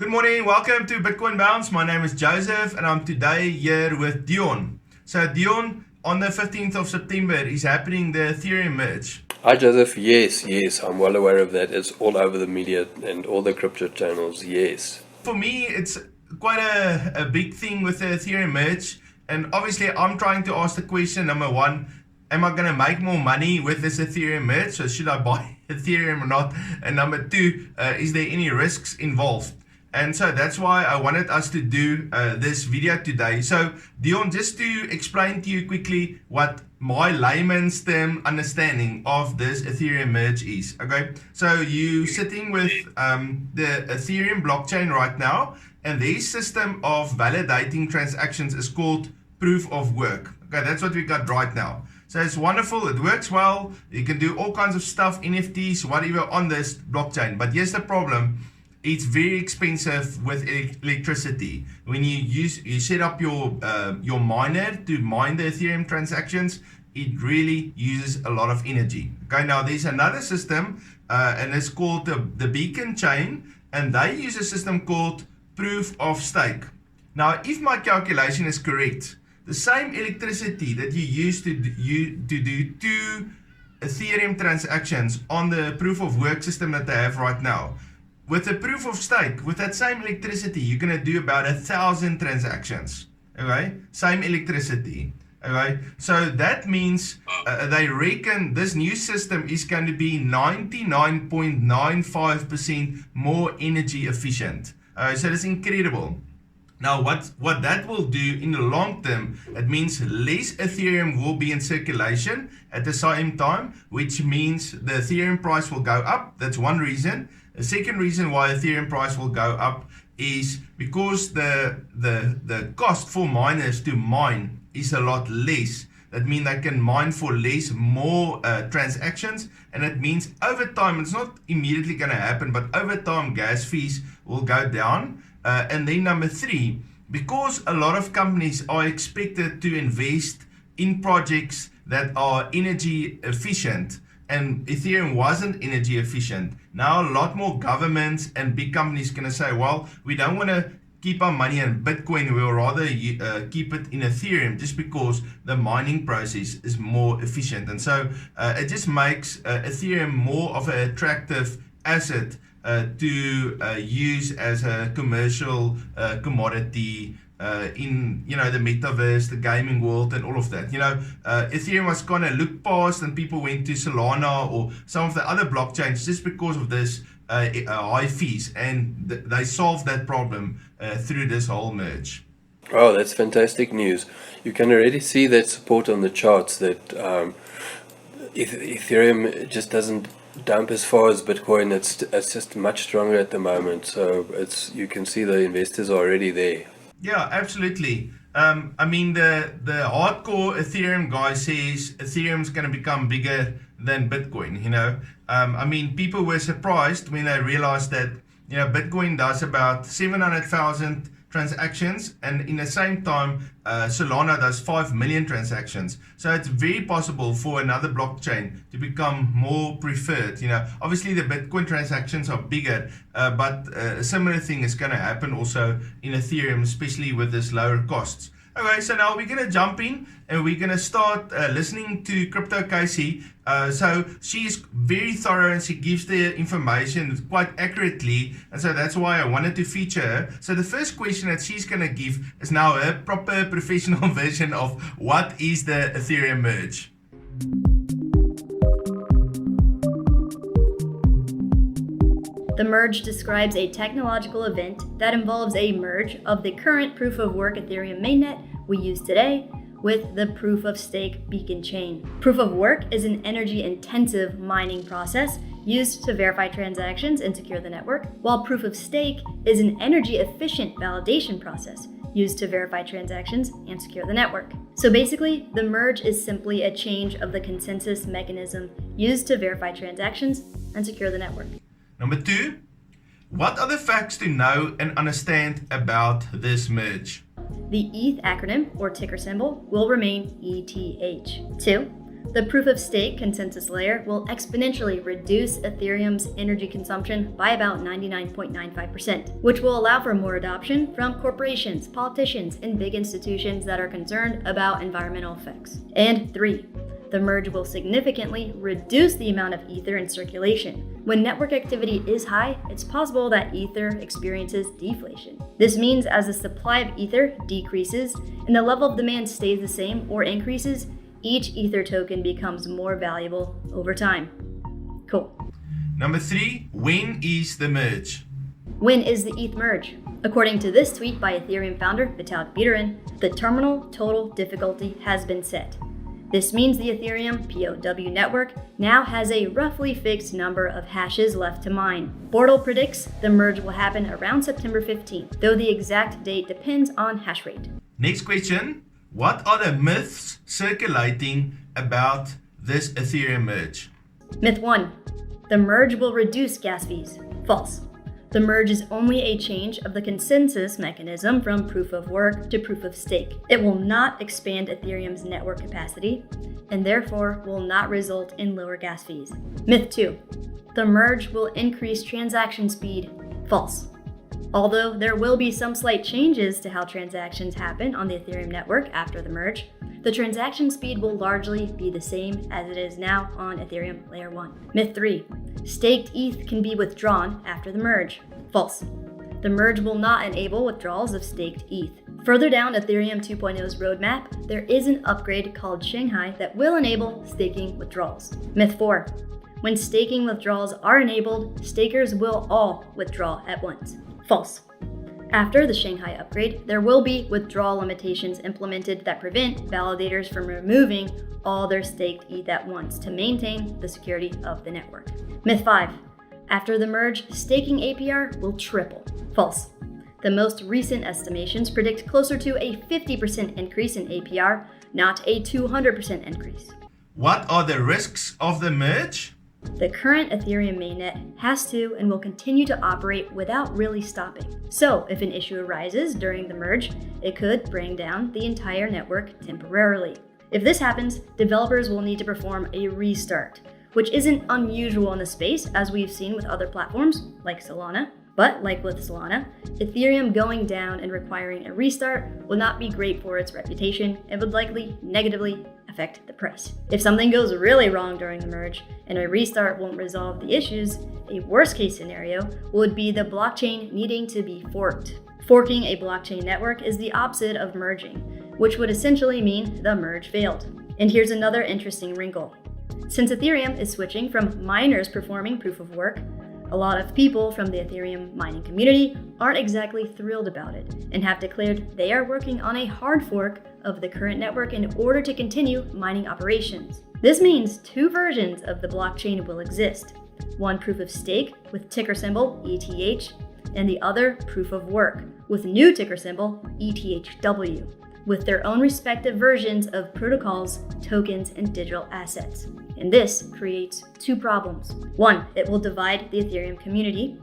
Good morning, welcome to Bitcoin Bounce. My name is Joseph and I'm today here with Dion. So Dion, on the 15th of September is happening the Ethereum merge. Hi Joseph, yes, I'm well aware of that. It's all over the media and all the crypto channels, yes. For me, it's quite a big thing with the Ethereum merge. And obviously I'm trying to ask the question, number one, am I going to make more money with this Ethereum merge? So should I buy Ethereum or not? And number two, is there any risks involved? And so that's why I wanted us to do this video today. So Dion, just to explain to you quickly what my layman's term understanding of this Ethereum merge is. Okay, so you sitting with the Ethereum blockchain right now, and their system of validating transactions is called proof of work. Okay, that's what we got right now. So it's wonderful, it works well, you can do all kinds of stuff, NFTs, whatever on this blockchain. But here's the problem. It's very expensive with electricity. When you set up your miner to mine the Ethereum transactions, it really uses a lot of energy. Okay, now there's another system, and it's called the Beacon chain, and they use a system called proof of stake. Now, if my calculation is correct, the same electricity that you use to do two Ethereum transactions on the proof of work system that they have right now, with the proof of stake, with that same electricity, you're going to do about 1,000 transactions. Okay, same electricity. Okay, so that means they reckon this new system is going to be 99.95% more energy efficient. So that's incredible. Now, what that will do in the long term, it means less Ethereum will be in circulation at the same time, which means the Ethereum price will go up. That's one reason. The second reason why Ethereum price will go up is because the cost for miners to mine is a lot less. That means they can mine for less, more transactions, and it means over time, it's not immediately going to happen, but over time gas fees will go down. And then number three, because a lot of companies are expected to invest in projects that are energy efficient, and Ethereum wasn't energy efficient. Now a lot more governments and big companies going to say, well, we don't want to keep our money in Bitcoin, we'll rather keep it in Ethereum just because the mining process is more efficient. And so it just makes Ethereum more of an attractive asset to use as a commercial commodity in the metaverse, the gaming world, and all of that. Ethereum was kind of looked past, and people went to Solana or some of the other blockchains just because of this high fees, and they solved that problem through this whole merge. Oh, that's fantastic news. You can already see that support on the charts that Ethereum just doesn't dump as far as Bitcoin. It's just much stronger at the moment. So you can see the investors are already there. Yeah, absolutely. I mean, the hardcore Ethereum guy says Ethereum's going to become bigger than Bitcoin. I mean, people were surprised when they realized that Bitcoin does about 700,000 transactions, and in the same time Solana does 5 million transactions. So it's very possible for another blockchain to become more preferred. Obviously the Bitcoin transactions are bigger, but a similar thing is going to happen also in Ethereum, especially with this lower costs. Okay, so now we're going to jump in and we're going to start listening to CryptoCasey. So she's very thorough and she gives the information quite accurately. And so that's why I wanted to feature her. So the first question that she's going to give is now a proper professional version of what is the Ethereum merge. The merge describes a technological event that involves a merge of the current proof of work Ethereum mainnet we use today with the proof of stake Beacon chain. Proof of work is an energy-intensive mining process used to verify transactions and secure the network, while proof of stake is an energy-efficient validation process used to verify transactions and secure the network. So basically, the merge is simply a change of the consensus mechanism used to verify transactions and secure the network. Number two, what are the facts to know and understand about this merge? The ETH acronym, or ticker symbol, will remain ETH. 2. The proof of stake consensus layer will exponentially reduce Ethereum's energy consumption by about 99.95%, which will allow for more adoption from corporations, politicians, and big institutions that are concerned about environmental effects. And 3. The merge will significantly reduce the amount of Ether in circulation. When network activity is high, it's possible that Ether experiences deflation. This means as the supply of Ether decreases and the level of demand stays the same or increases, each Ether token becomes more valuable over time. Cool. Number 3, when is the merge? When is the ETH merge? According to this tweet by Ethereum founder Vitalik Buterin, the terminal total difficulty has been set. This means the Ethereum POW network now has a roughly fixed number of hashes left to mine. Bortle predicts the merge will happen around September 15th, though the exact date depends on hash rate. Next question. What are the myths circulating about this Ethereum merge? Myth 1. The merge will reduce gas fees. False. The merge is only a change of the consensus mechanism from proof of work to proof of stake. It will not expand Ethereum's network capacity and therefore will not result in lower gas fees. Myth 2. The merge will increase transaction speed. False. Although there will be some slight changes to how transactions happen on the Ethereum network after the merge, the transaction speed will largely be the same as it is now on Ethereum Layer 1. Myth 3. Staked ETH can be withdrawn after the merge. False. The merge will not enable withdrawals of staked ETH. Further down Ethereum 2.0's roadmap, there is an upgrade called Shanghai that will enable staking withdrawals. Myth 4. When staking withdrawals are enabled, stakers will all withdraw at once. False. After the Shanghai upgrade, there will be withdrawal limitations implemented that prevent validators from removing all their staked ETH at once to maintain the security of the network. Myth 5. After the merge, staking APR will triple. False. The most recent estimations predict closer to a 50% increase in APR, not a 200% increase. What are the risks of the merge? The current Ethereum mainnet has to and will continue to operate without really stopping. So, if an issue arises during the merge, it could bring down the entire network temporarily. If this happens, developers will need to perform a restart, which isn't unusual in the space as we've seen with other platforms like Solana. But like with Solana, Ethereum going down and requiring a restart will not be great for its reputation and would likely negatively affect the price. If something goes really wrong during the merge and a restart won't resolve the issues, a worst case scenario would be the blockchain needing to be forked. Forking a blockchain network is the opposite of merging, which would essentially mean the merge failed. And here's another interesting wrinkle. Since Ethereum is switching from miners performing proof of work, a lot of people from the Ethereum mining community aren't exactly thrilled about it and have declared they are working on a hard fork of the current network in order to continue mining operations. This means two versions of the blockchain will exist. One proof of stake with ticker symbol ETH and the other proof of work with new ticker symbol ETHW, with their own respective versions of protocols, tokens, and digital assets. And this creates two problems. One, it will divide the Ethereum community.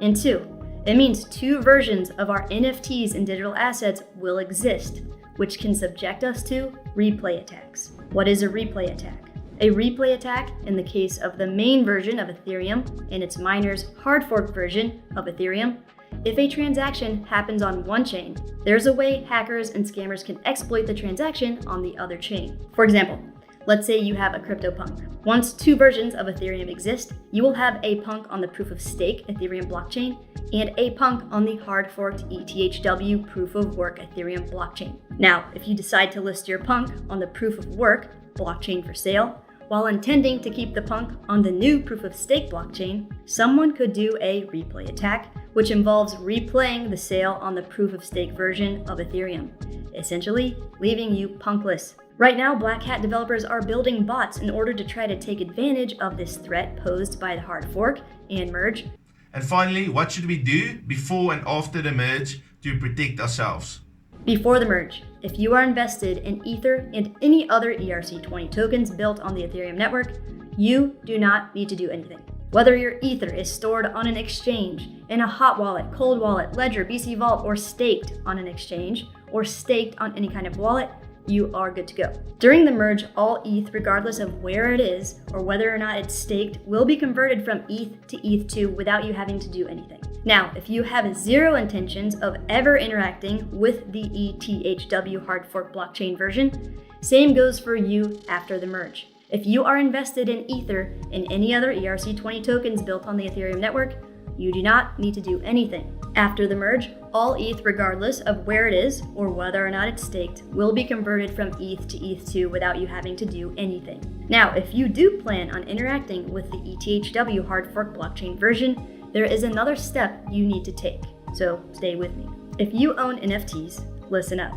And two, it means two versions of our NFTs and digital assets will exist, which can subject us to replay attacks. What is a replay attack? A replay attack, in the case of the main version of Ethereum and its miners' hard fork version of Ethereum, if a transaction happens on one chain, there's a way hackers and scammers can exploit the transaction on the other chain. For example, let's say you have a CryptoPunk. Once two versions of Ethereum exist, you will have a punk on the proof of stake Ethereum blockchain and a punk on the hard forked ETHW proof of work Ethereum blockchain. Now, if you decide to list your punk on the proof of work blockchain for sale, while intending to keep the punk on the new proof of stake blockchain, someone could do a replay attack, which involves replaying the sale on the proof of stake version of Ethereum, essentially leaving you punkless. Right now, Black Hat developers are building bots in order to try to take advantage of this threat posed by the hard fork and merge. And finally, what should we do before and after the merge to protect ourselves? Before the merge, if you are invested in Ether and any other ERC20 tokens built on the Ethereum network, you do not need to do anything. Whether your Ether is stored on an exchange, in a hot wallet, cold wallet, ledger, BC Vault, or staked on an exchange, or staked on any kind of wallet, you are good to go. During the merge, all ETH, regardless of where it is or whether or not it's staked, will be converted from ETH to ETH2 without you having to do anything. Now, if you have zero intentions of ever interacting with the ETHW hard fork blockchain version, same goes for you after the merge. If you are invested in Ether and any other ERC20 tokens built on the Ethereum network, you do not need to do anything. After the merge, all ETH, regardless of where it is or whether or not it's staked, will be converted from ETH to ETH2 without you having to do anything. Now, if you do plan on interacting with the ETHW hard fork blockchain version, there is another step you need to take, so stay with me. If you own NFTs, listen up.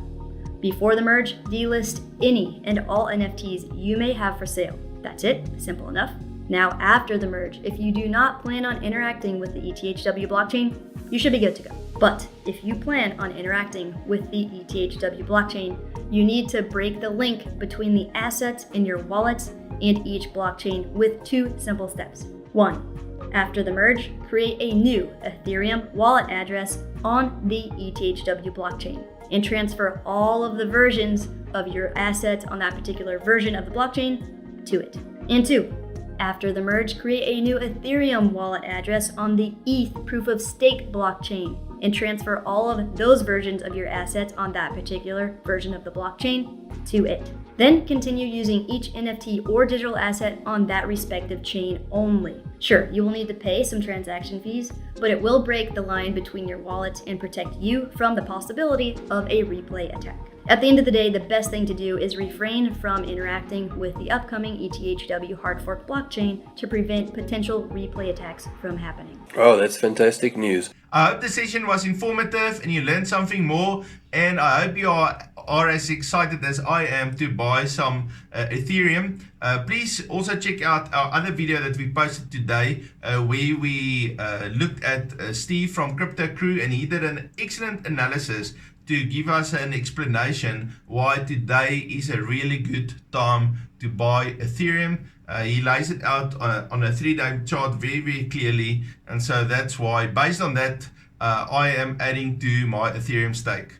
Before the merge, delist any and all NFTs you may have for sale. That's it, simple enough. Now, after the merge, if you do not plan on interacting with the ETHW blockchain, you should be good to go. But if you plan on interacting with the ETHW blockchain, you need to break the link between the assets in your wallets and each blockchain with 2 simple steps. 1. After the merge, create a new Ethereum wallet address on the ETHW blockchain and transfer all of the versions of your assets on that particular version of the blockchain to it. And 2. After the merge, create a new Ethereum wallet address on the ETH proof of stake blockchain and transfer all of those versions of your assets on that particular version of the blockchain to it. Then continue using each NFT or digital asset on that respective chain only. Sure, you will need to pay some transaction fees, but it will break the line between your wallets and protect you from the possibility of a replay attack. At the end of the day, the best thing to do is refrain from interacting with the upcoming ETHW hard fork blockchain to prevent potential replay attacks from happening. Oh, that's fantastic news. I hope the session was informative and you learned something more, and I hope you are as excited as I am to buy some Ethereum. Please also check out our other video that we posted today where we looked at Steve from Crypto Crew, and he did an excellent analysis to give us an explanation why today is a really good time to buy Ethereum. He lays it out on a 3-day chart very, very clearly, and so that's why, based on that, I am adding to my Ethereum stake.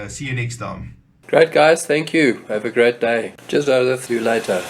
See you next time. Great, guys. Thank you. Have a great day. Just over. See you later.